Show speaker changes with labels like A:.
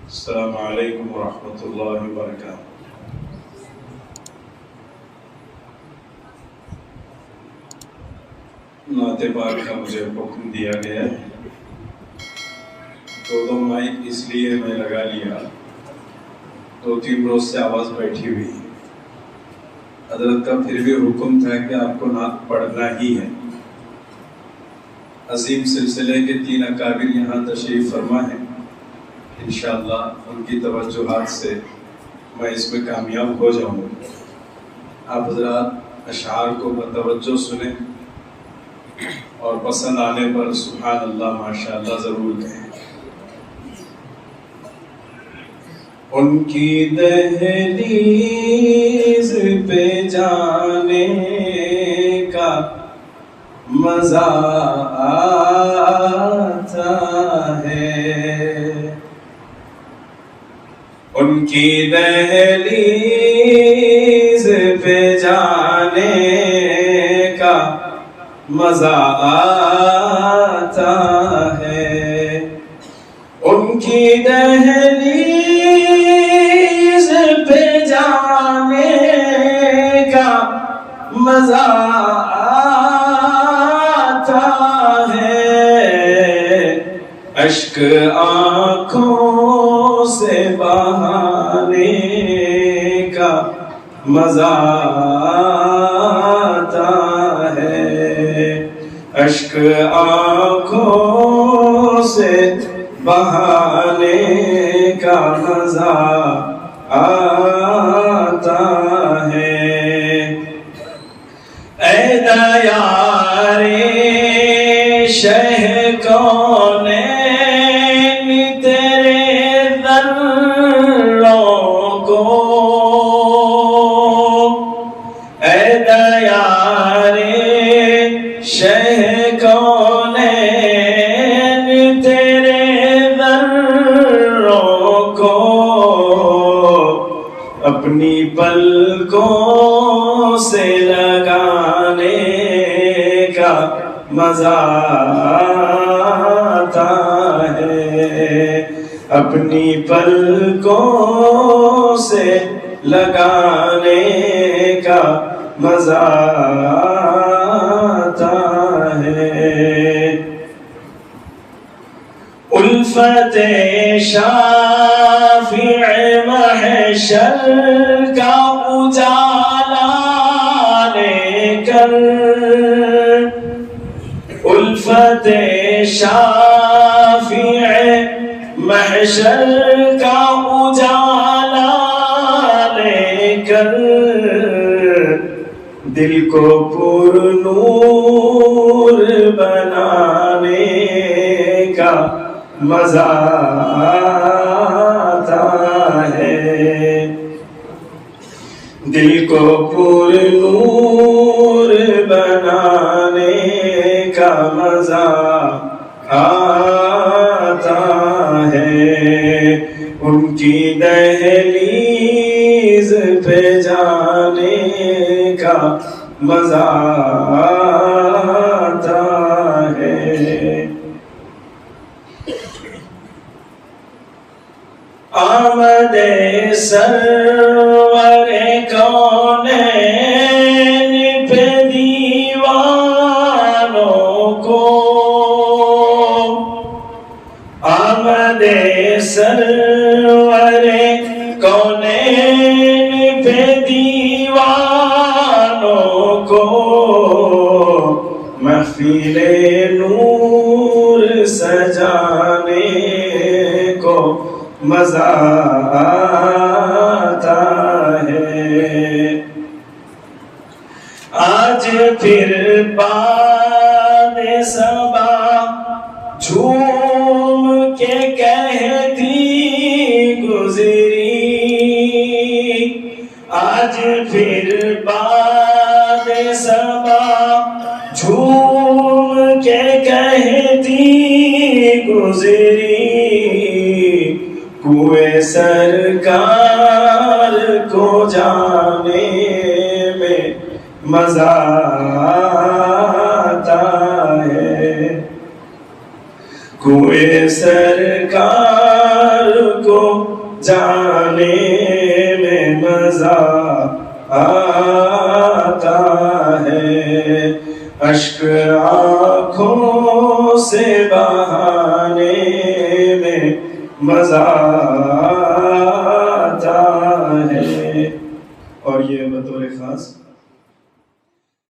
A: السلام علیکم ورحمۃ اللہ وبرکاتہ۔ نعت پاک کا مجھے حکم دیا گیا ہے، دو مائک اس لیے میں لگا لیا، 2-3 روز سے آواز بیٹھی ہوئی ہے۔ حضرت کا پھر بھی حکم تھا کہ آپ کو نعت پڑھنا ہی ہے۔ عظیم سلسلے کے 3 اکابر یہاں تشریف فرما ہیں، انشاءاللہ ان کی توجہات سے میں اس میں کامیاب ہو جاؤں گا۔ آپ حضرات اشعار کو بتوجہ سنیں اور پسند آنے پر سبحان اللہ ماشاءاللہ ضرور کہیں۔ ان کی دہلیز پہ جانے کا مزہ آتا ہے، ان کی دہلیز پہ جانے کا مزہ آتا ہے، ان کی دہلیز پہ جانے کا مزہ آتا ہے، اشک آنکھوں سے بہانے کا مزہ آتا ہے، اشک آنکھوں سے بہانے کا مزہ آتا ہے۔ اے دیار شہ کونین تیرے ذروں کو، اے دیار شہ کونین تیرے ذروں کو، اپنی پلکوں سے لگانے کا مزہ آتا ہے، اپنی پلکوں سے لگانے کا مزہ آتا ہے۔ الفت شافع محشر کا اجالا لے کر، الفت شافع محشر کا اجالا لے کر، دل کو پر نور بنانے کا مزہ آتا ہے، دل کو پر نور بنانے کا مزہ آتا ہے، ان کی دہلیز پہ جانے کا مزہ آتا ہے۔ آمد سرور کونین پہ دیوانوں کو، آمد سرور کونین پہ دیوانوں کو، محفل نور سجانے کو مزہ آتا ہے۔ آج پھر باد صبا جھوم کے کہتی گزری، آج پھر باد صبا جھوم کے کہتی گزری، کوئے سرکار کو جانے میں مزہ آتا ہے، کوئے سرکار کو کو جانے میں مزہ آتا ہے، اشک آنکھوں سے بہانے میں مزہ آتا ہے۔ اور یہ بطور خاص